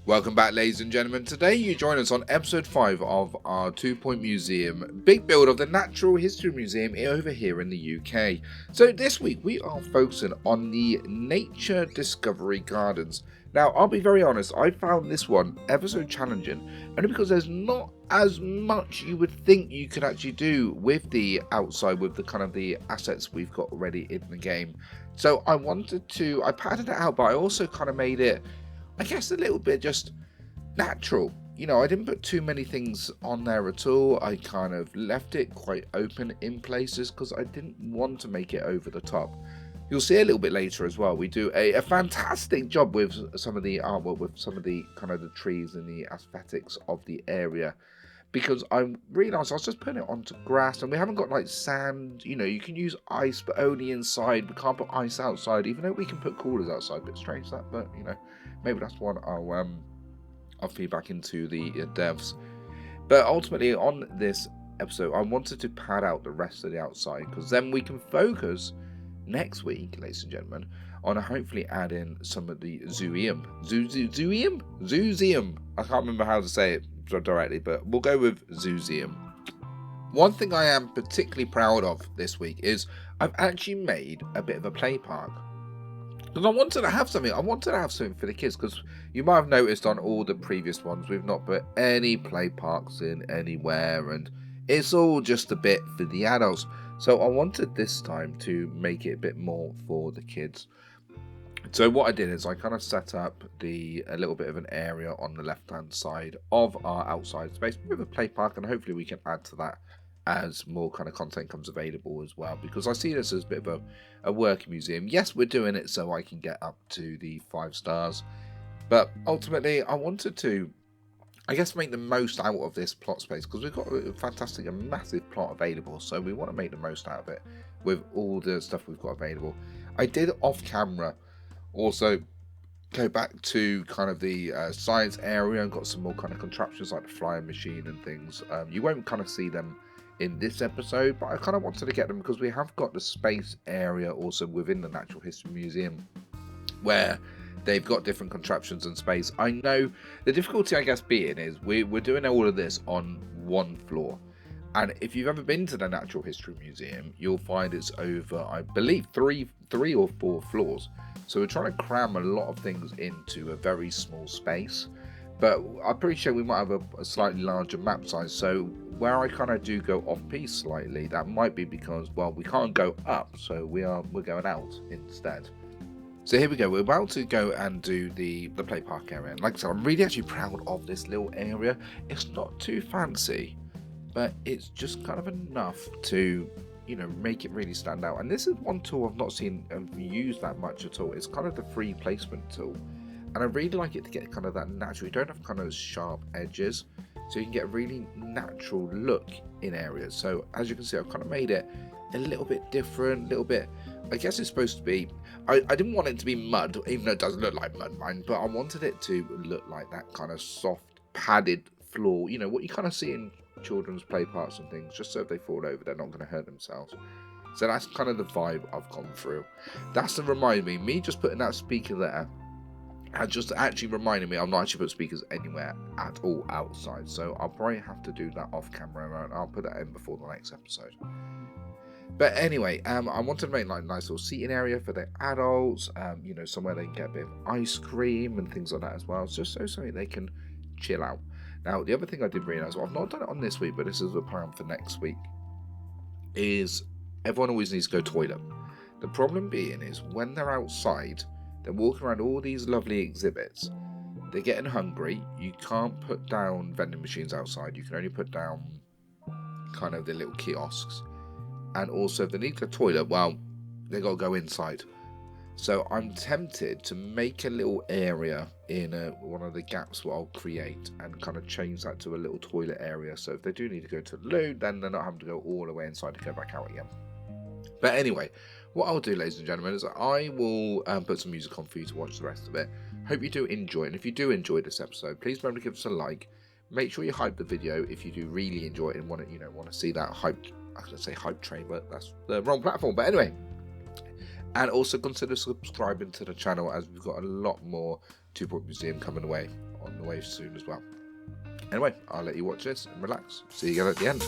Welcome back, ladies and gentlemen. Today you join us on episode 5 of our 2 Point Museum big build of the Natural History Museum over here in the UK. So this week we are focusing on the Nature Discovery Gardens. Now I'll be very honest, I found this one ever so challenging, only because there's not as much you would think you could actually do with the outside, with the kind of the assets we've got already in the game. So I padded it out, but I also kind of made it, I guess, a little bit just natural. I didn't put too many things on there at all. I kind of left it quite open in places because I didn't want to make it over the top. You'll see a little bit later as well, we do a fantastic job with some of the artwork, with some of the kind of the trees and the aesthetics of the area. Because I realised I was just putting it onto grass, and we haven't got like sand. You can use ice, but only inside. We can't put ice outside, even though we can put coolers outside. Bit strange that, but maybe that's one I'll feed back into the devs. But ultimately, on this episode, I wanted to pad out the rest of the outside, because then we can focus next week, ladies and gentlemen, on hopefully add in some of the zooium. Zoozium. I can't remember how to say it directly, but we'll go with zoozium. One thing I am particularly proud of this week is I've actually made a bit of a play park. Because I wanted to have something for the kids, because you might have noticed on all the previous ones we've not put any play parks in anywhere, and it's all just a bit for the adults. So I wanted this time to make it a bit more for the kids. So what I did is I kind of set up a little bit of an area on the left hand side of our outside space with a play park, and hopefully we can add to that as more kind of content comes available as well, because I see this as a bit of a work museum. Yes, we're doing it so I can get up to the 5 stars, but ultimately I wanted to, I guess, make the most out of this plot space, because we've got a fantastic and massive plot available, so we want to make the most out of it with all the stuff we've got available. I did off camera also go back to kind of the science area and got some more kind of contraptions like the flying machine and things. You won't kind of see them in this episode, but I kind of wanted to get them because we have got the space area also within the Natural History Museum where they've got different contraptions and space. I know the difficulty, I guess, being is we're doing all of this on one floor. And if you've ever been to the Natural History Museum, you'll find it's over, I believe, three or 4 floors. So we're trying to cram a lot of things into a very small space. But I'm pretty sure we might have a slightly larger map size. So where I kind of do go off-piece slightly, that might be because, well, we can't go up. So we're going out instead. So here we go. We're about to go and do the play park area. And like I said, I'm really actually proud of this little area. It's not too fancy, but it's just kind of enough to make it really stand out. And this is one tool I've not seen used that much at all. It's kind of the free placement tool, and I really like it to get kind of that natural. You don't have kind of sharp edges, so you can get a really natural look in areas. So as you can see, I've kind of made it a little bit different, a little bit, I guess it's supposed to be, I didn't want it to be mud, even though it doesn't look like mud mine, but I wanted it to look like that kind of soft padded floor, what you kind of see in children's play parks and things, just so if they fall over they're not going to hurt themselves. So that's kind of the vibe I've gone through. That's to remind me just putting that speaker there and just actually reminding me I've not actually put speakers anywhere at all outside, so I'll probably have to do that off camera, and I'll put that in before the next episode. But anyway, I wanted to make like a nice little seating area for the adults, somewhere they can get a bit of ice cream and things like that as well, just so something they can chill out. Now, the other thing I did realise, well, I've not done it on this week, but this is the plan for next week, is everyone always needs to go toilet. The problem being is when they're outside, they're walking around all these lovely exhibits, they're getting hungry. You can't put down vending machines outside. You can only put down kind of the little kiosks. And also, if they need to go to the toilet, well, they got to go inside. So I'm tempted to make a little area in one of the gaps what I'll create and kind of change that to a little toilet area. So if they do need to go to the loo, then they're not having to go all the way inside to go back out again. But anyway, what I'll do, ladies and gentlemen, is I will put some music on for you to watch the rest of it. Hope you do enjoy it. And if you do enjoy this episode, please remember to give us a like. Make sure you hype the video if you do really enjoy it and want to see that hype. I was going to say hype train, but that's the wrong platform. But anyway. And also consider subscribing to the channel, as we've got a lot more 2 Point Museum coming away on away soon as well. Anyway, I'll let you watch this and relax. See you again at the end.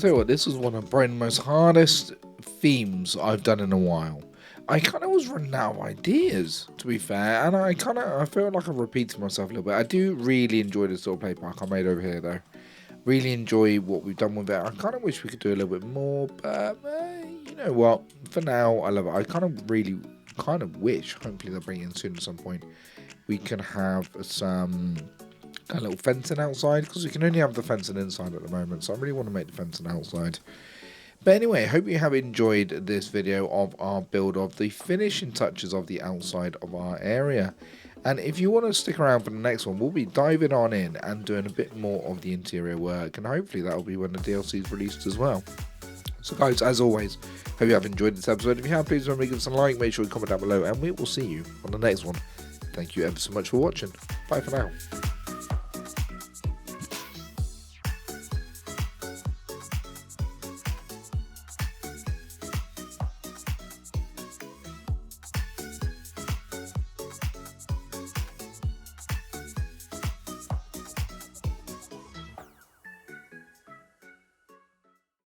tell you what, this was one of probably the most hardest themes I've done in a while. I kind of was running out of ideas, to be fair, and I feel like I'm repeating myself a little bit. I do really enjoy this little play park I made over here, though. Really enjoy what we've done with it. I kind of wish we could do a little bit more, but you know what? For now, I love it. I kind of wish, hopefully they'll bring it in soon at some point, we can have some a little fencing outside, because we can only have the fencing inside at the moment, so I really want to make the fencing outside. But anyway, hope you have enjoyed this video of our build of the finishing touches of the outside of our area. And if you want to stick around for the next one, we'll be diving on in and doing a bit more of the interior work, and hopefully that will be when the DLC is released as well. So guys, as always, hope you have enjoyed this episode. If you have, please remember to give us a like, make sure you comment down below, and we will see you on the next one. Thank you ever so much for watching. Bye for now.